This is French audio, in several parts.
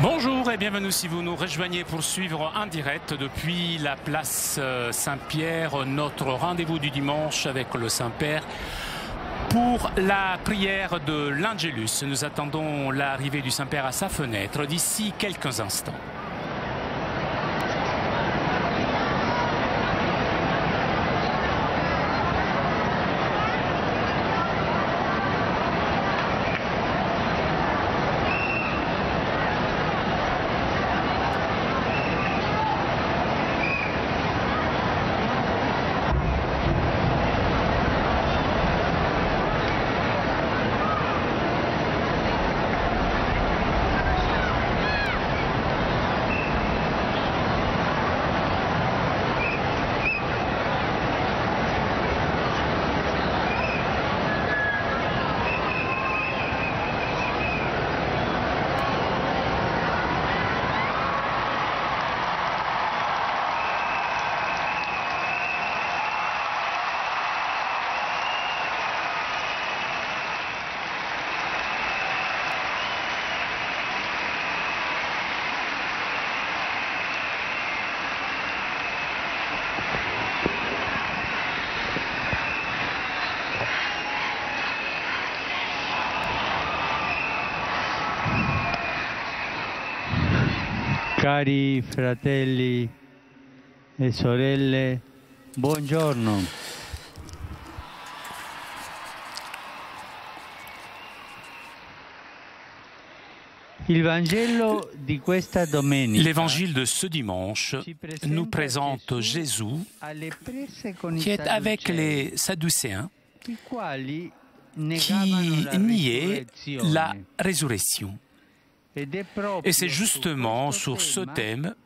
Bonjour et bienvenue si vous nous rejoignez pour suivre en direct depuis la place Saint-Pierre, notre rendez-vous du dimanche avec le Saint-Père pour la prière de l'Angélus. Nous attendons l'arrivée du Saint-Père à sa fenêtre d'ici quelques instants. Cari fratelli e sorelle, buongiorno. L'évangile de ce dimanche nous présente Jésus qui est avec les Sadducéens qui niaient la résurrection. Et c'est justement sur ce thème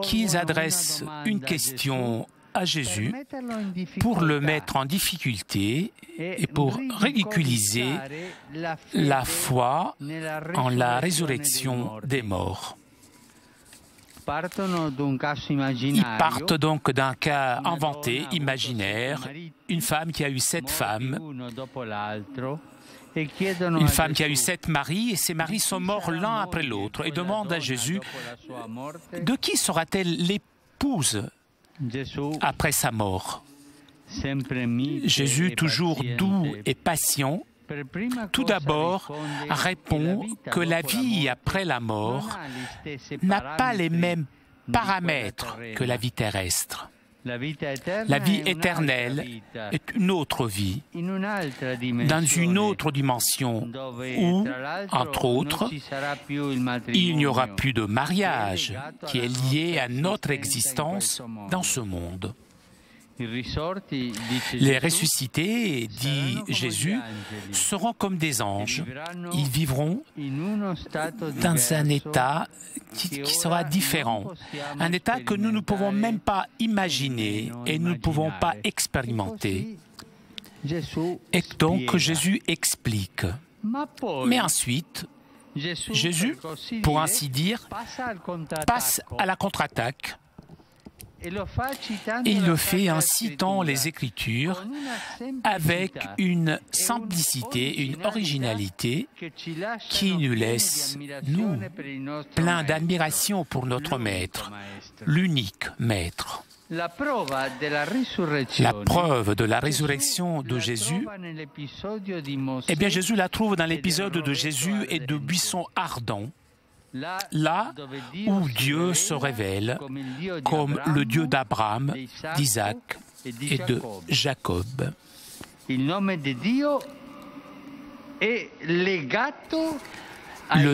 qu'ils adressent une question à Jésus pour le mettre en difficulté et pour ridiculiser la foi en la résurrection des morts. Ils partent donc d'un cas inventé, imaginaire, une femme qui a eu 7 femmes, une femme qui a eu 7 maris, et ces maris sont morts l'un après l'autre, et demandent à Jésus, de qui sera-t-elle l'épouse après sa mort? Jésus, toujours doux et patient, tout d'abord répond que la vie après la mort n'a pas les mêmes paramètres que la vie terrestre. La vie éternelle est une autre vie, dans une autre dimension où, entre autres, il n'y aura plus de mariage qui est lié à notre existence dans ce monde. Les ressuscités, dit Jésus, seront comme des anges. Ils vivront dans un état qui sera différent, un état que nous ne pouvons même pas imaginer et nous ne pouvons pas expérimenter. Et donc Jésus explique. Mais ensuite, Jésus, pour ainsi dire, passe à la contre-attaque. Il le fait en citant les Écritures avec une simplicité, une originalité qui nous laisse, nous, plein d'admiration pour notre Maître, l'unique Maître. La preuve de la résurrection de Jésus, eh bien Jésus la trouve dans l'épisode de Jésus et de buisson ardent, là où Dieu se révèle comme le Dieu d'Abraham, d'Isaac et de Jacob. Le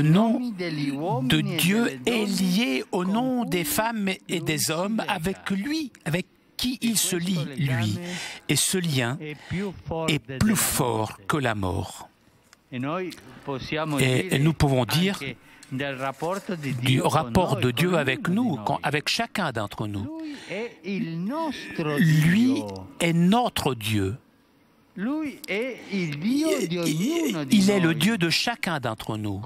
nom de Dieu est lié au nom des femmes et des hommes avec lui, avec qui il se lie, lui. Et ce lien est plus fort que la mort. Et nous pouvons dire du rapport de Dieu avec nous, avec chacun d'entre nous. Lui est notre Dieu. Il est le Dieu de chacun d'entre nous.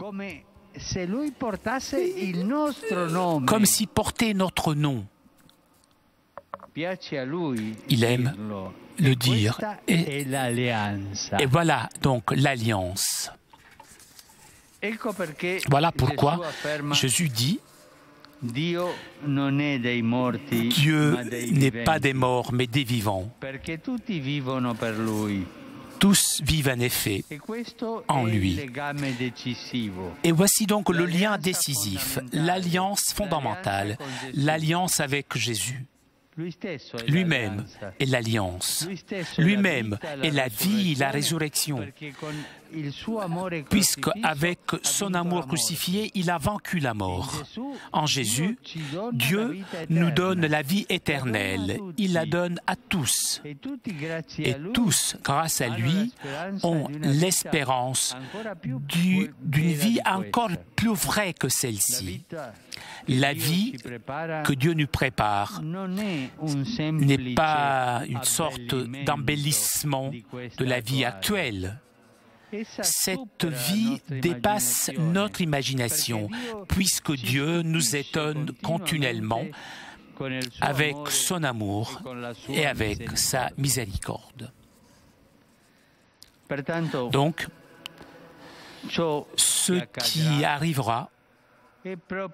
Comme s'il portait notre nom. Il aime le dire. Et voilà donc l'alliance. Voilà pourquoi Jésus dit, Dieu n'est pas des morts, mais des vivants. Tous vivent en effet en lui. Et voici donc le lien décisif, l'alliance fondamentale, l'alliance avec Jésus. Lui-même est l'alliance. Lui-même est la vie, la résurrection. Puisque avec son amour crucifié, il a vaincu la mort. En Jésus, Dieu nous donne la vie éternelle. Il la donne à tous. Et tous, grâce à lui, ont l'espérance d'une vie encore plus vraie que celle-ci. La vie que Dieu nous prépare n'est pas une sorte d'embellissement de la vie actuelle. Cette vie dépasse notre imagination, puisque Dieu nous étonne continuellement avec son amour et avec sa miséricorde. Donc, ce qui arrivera,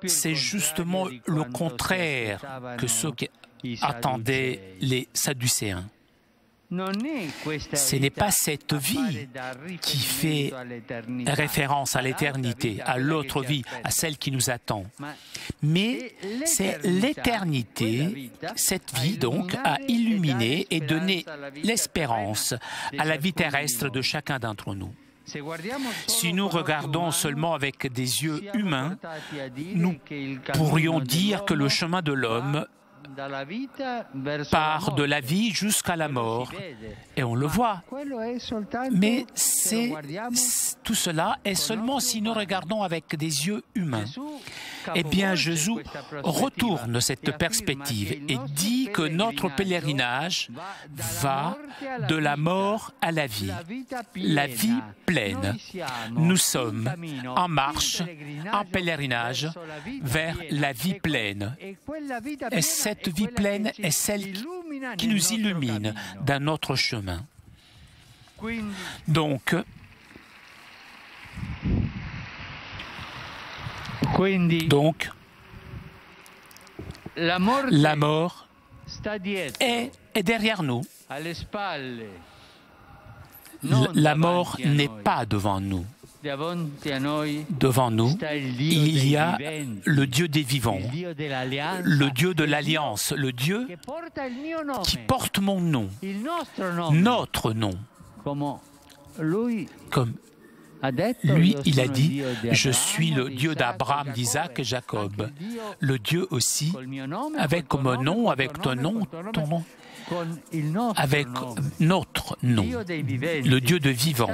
c'est justement le contraire que ce qu'attendaient les Sadducéens. Ce n'est pas cette vie qui fait référence à l'éternité, à l'autre vie, à celle qui nous attend. Mais c'est l'éternité, cette vie donc, a illuminé et donné l'espérance à la vie terrestre de chacun d'entre nous. Si nous regardons seulement avec des yeux humains, nous pourrions dire que le chemin de l'homme part de la vie jusqu'à la mort, et on le voit. Mais tout cela est seulement si nous regardons avec des yeux humains. Eh bien, Jésus retourne cette perspective et dit que notre pèlerinage va de la mort à la vie pleine. Nous sommes en marche, en pèlerinage vers la vie pleine. Et cette vie pleine est celle qui nous illumine dans notre chemin. Donc, la mort est derrière nous. La mort n'est pas devant nous. Devant nous, il y a le Dieu des vivants, le Dieu de l'Alliance, le Dieu qui porte mon nom, notre nom. Comme lui, il a dit, « Je suis le Dieu d'Abraham, d'Isaac et Jacob. » Le Dieu aussi, avec mon nom, avec ton nom, avec notre nom, le Dieu de vivant.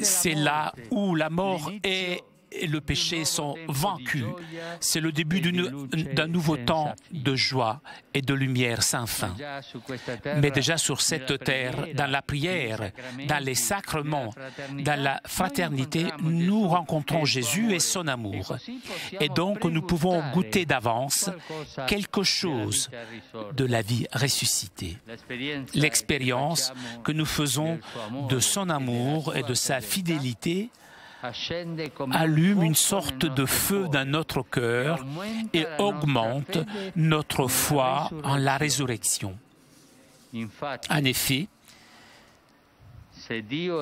C'est là où la mort et le péché sont vaincus. C'est le début d'un nouveau temps de joie et de lumière sans fin. Mais déjà sur cette terre, dans la prière, dans les sacrements, dans la fraternité, nous rencontrons Jésus et son amour. Et donc nous pouvons goûter d'avance quelque chose de la vie ressuscitée. L'expérience que nous faisons de son amour et de sa fidélité allume une sorte de feu dans notre cœur et augmente notre foi en la résurrection. En effet,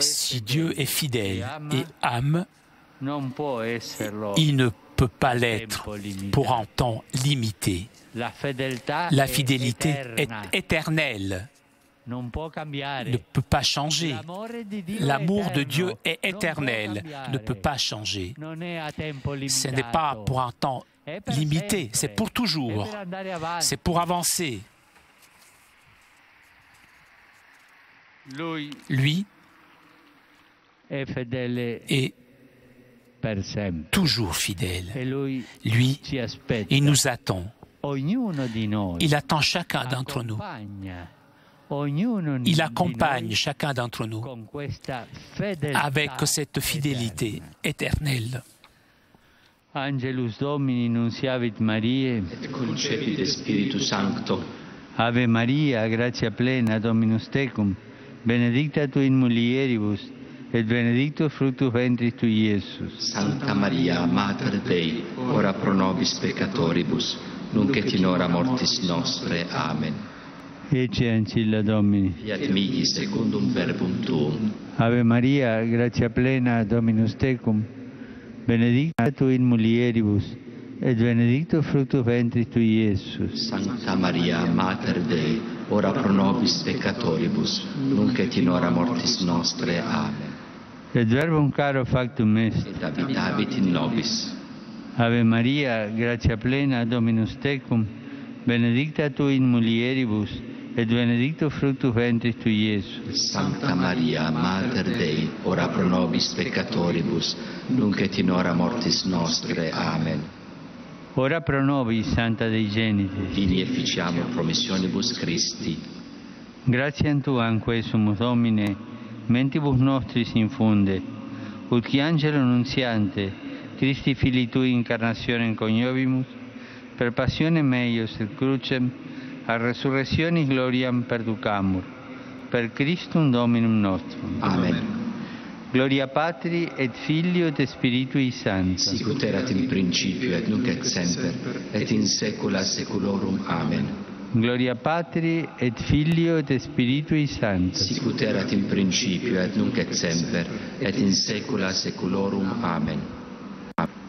si Dieu est fidèle et âme, il ne peut pas l'être pour un temps limité. La fidélité est éternelle. Ne peut pas changer. L'amour de Dieu est éternel, ne peut pas changer. Ce n'est pas pour un temps limité, c'est pour toujours, c'est pour avancer. Lui est toujours fidèle. Lui, il nous attend. Il attend chacun d'entre nous. Il accompagne chacun d'entre nous avec cette fidélité éternelle. Angelus Domini nunciavit Mariae, et concepit Spiritus Sancto. Ave Maria, gratia plena, Dominus tecum, benedicta tu in mulieribus, et benedictus fructus ventris tui, Iesus. Santa Maria, Mater Dei, ora pro nobis peccatoribus, nunc et in hora mortis nostre. Amen. Ecce ancilla Domini. Fiat mihi secundum verbum tuum. Ave Maria, gratia plena, Dominus tecum, benedicta tu in mulieribus, et benedictus fructus ventris tui, Iesus. Santa Maria, Mater Dei, ora pro nobis peccatoribus, nunc et in hora mortis nostre. Amen. Et verbum caro factum est. Et habitavit in nobis. Ave Maria, gratia plena, Dominus tecum, benedicta tu in mulieribus, et benedictus fructus ventris tui, Iesus. Santa Maria, Mater Dei, ora pro nobis peccatoribus, nunc et in hora mortis nostre. Amen. Ora pro nobis, Santa Dei Genites. Vini efficiamur promissionibus Christi. Gratiam Tuam quae sumus Domine, mentibus nostris infunde, ut qui angelo nuntiante, Christi Filii Tui incarnationem coniovimus, per passionem meius et crucem, a resurrectionis gloriam perducamur, per Christum Dominum nostrum. Amen. Gloria Patri et Filio et Spiritui Sancti. Sicut erat in principio et nunc et semper, et in saecula saeculorum. Amen. Gloria Patri et Filio et Spiritui Sancti. Sicut erat in principio et nunc et semper, et in saecula saeculorum. Amen.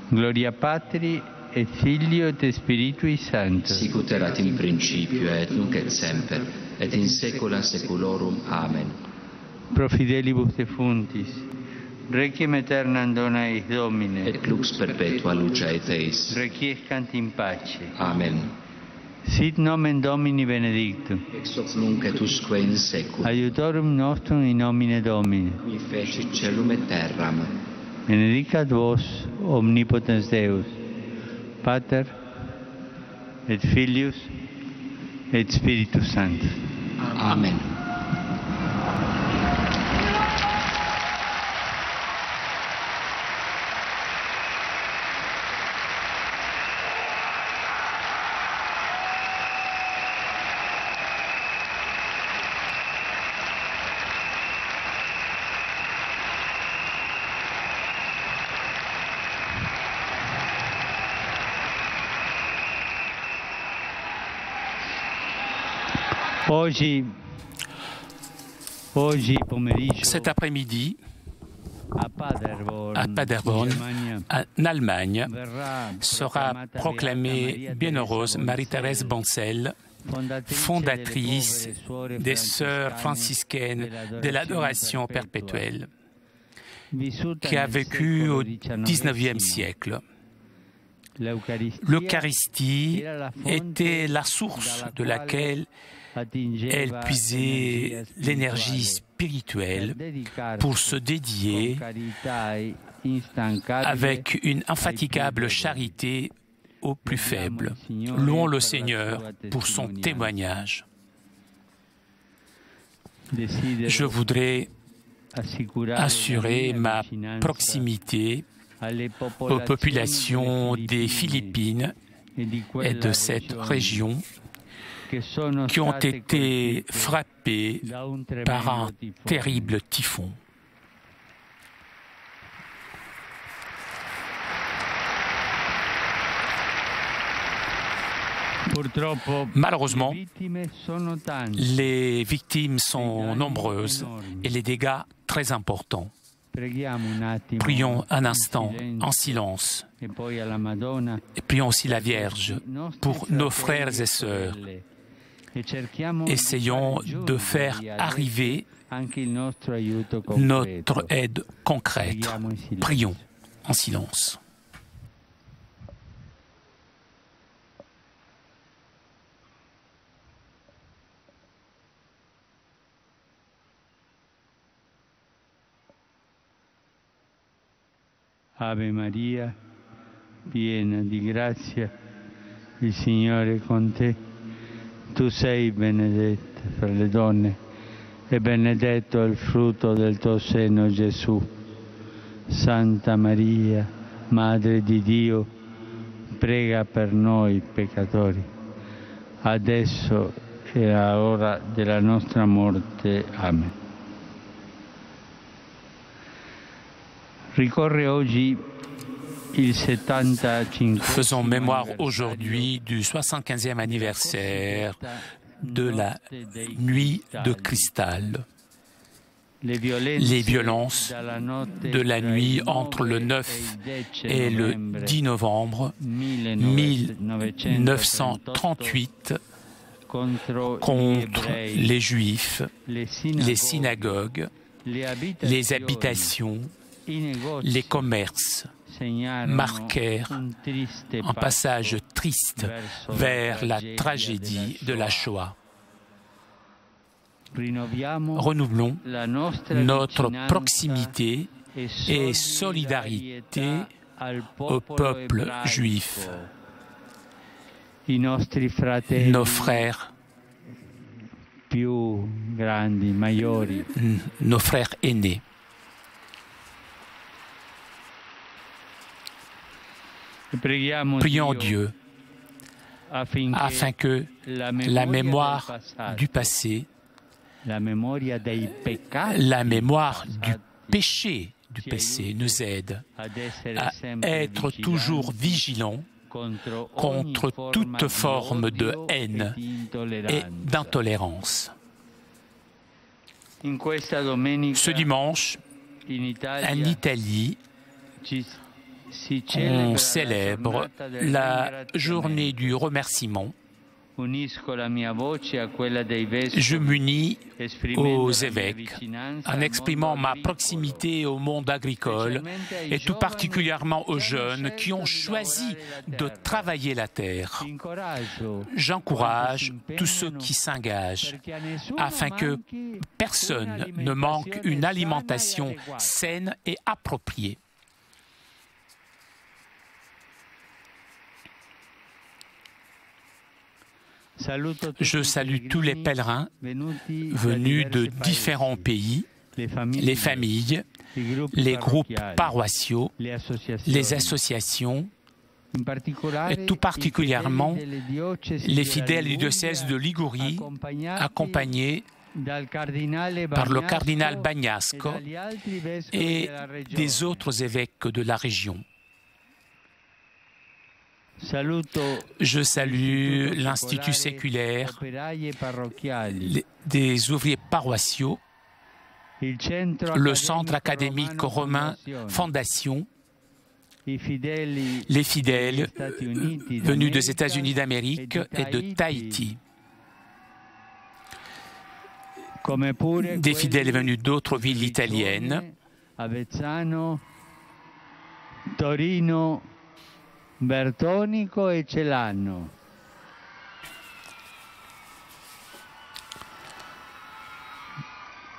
Gloria Patri et Filio et Spiritui Sancti. Sicut erat in principio et nunc et semper, et in saecula saeculorum. Amen. Pro fidelibus defuntis, requiem aeternam dona eis Domine, Et lux perpetua luceat eis. requiescant in pace. Amen. Sit nomen Domini benedictum, Ex hoc nunc et usque in saecula. aiutorum nostrum in nomine Domini. Qui fecit celum et terram. Benedicat vos, omnipotens Deus, Pater, et Filius, et Spiritus Sanctus. Amen. Oggi pomeriggio Cet après-midi, à Paderborn, en Allemagne, sera proclamée Bienheureuse Marie-Thérèse Bancel, fondatrice des Sœurs franciscaines de l'adoration perpétuelle, qui a vécu au XIXe siècle. L'Eucharistie était la source de laquelle elle puisait l'énergie spirituelle pour se dédier avec une infatigable charité aux plus faibles. Louons le Seigneur pour son témoignage. Je voudrais assurer ma proximité aux populations des Philippines et de cette région qui ont été frappées par un terrible typhon. Malheureusement, les victimes sont nombreuses et les dégâts très importants. Prions un instant en silence et prions aussi la Vierge pour nos frères et sœurs. Essayons de faire arriver notre aide concrète. Prions en silence. Ave Maria, piena di grazia, il Signore è con te. Tu sei benedetta fra le donne e benedetto è il frutto del tuo seno, Gesù. Santa Maria, Madre di Dio, prega per noi peccatori, adesso e all'ora della nostra morte. Amen. Faisons mémoire aujourd'hui du 75e anniversaire de la nuit de cristal. Les violences de la nuit entre le 9 et le 10 novembre 1938 contre les Juifs, les synagogues, les habitations, les commerces marquèrent un passage triste vers la tragédie de la Shoah. Renouvelons notre proximité et solidarité au peuple juif. Nos frères, nos frères aînés. Prions Dieu afin que la mémoire du passé, la mémoire du péché nous aide à être toujours vigilants contre toute forme de haine et d'intolérance. Ce dimanche, en Italie, on célèbre la journée du remerciement. Je m'unis aux évêques en exprimant ma proximité au monde agricole et tout particulièrement aux jeunes qui ont choisi de travailler la terre. J'encourage tous ceux qui s'engagent afin que personne ne manque une alimentation saine et appropriée. Je salue tous les pèlerins venus de différents pays, les familles, les groupes paroissiaux, les associations, et tout particulièrement les fidèles du diocèse de Ligurie, accompagnés par le cardinal Bagnasco et des autres évêques de la région. Je salue l'Institut séculaire, des ouvriers paroissiaux, le Centre académique romain Fondation, les fidèles venus des États-Unis d'Amérique et de Tahiti, des fidèles venus d'autres villes italiennes, Torino, Bertonico et Celano.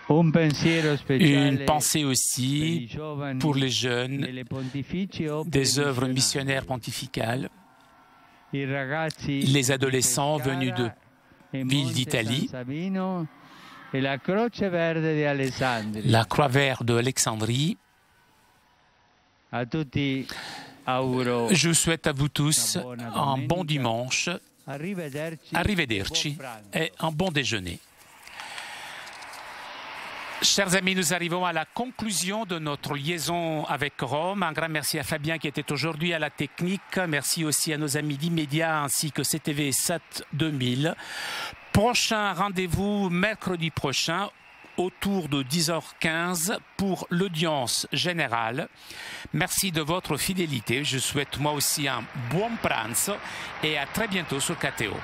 Une pensée aussi pour les jeunes des œuvres missionnaires pontificales, les adolescents venus de villes d'Italie, la Croix Verte d'Alexandrie. Je souhaite à vous tous un bon dimanche, arrivederci, et un bon déjeuner. Chers amis, nous arrivons à la conclusion de notre liaison avec Rome. Un grand merci à Fabien qui était aujourd'hui à la technique. Merci aussi à nos amis d'Immédiat ainsi que CTV Sat 2000. Prochain rendez-vous mercredi prochain autour de 10h15 pour l'audience générale. Merci de votre fidélité. Je souhaite moi aussi un buon pranzo et à très bientôt sur KTO.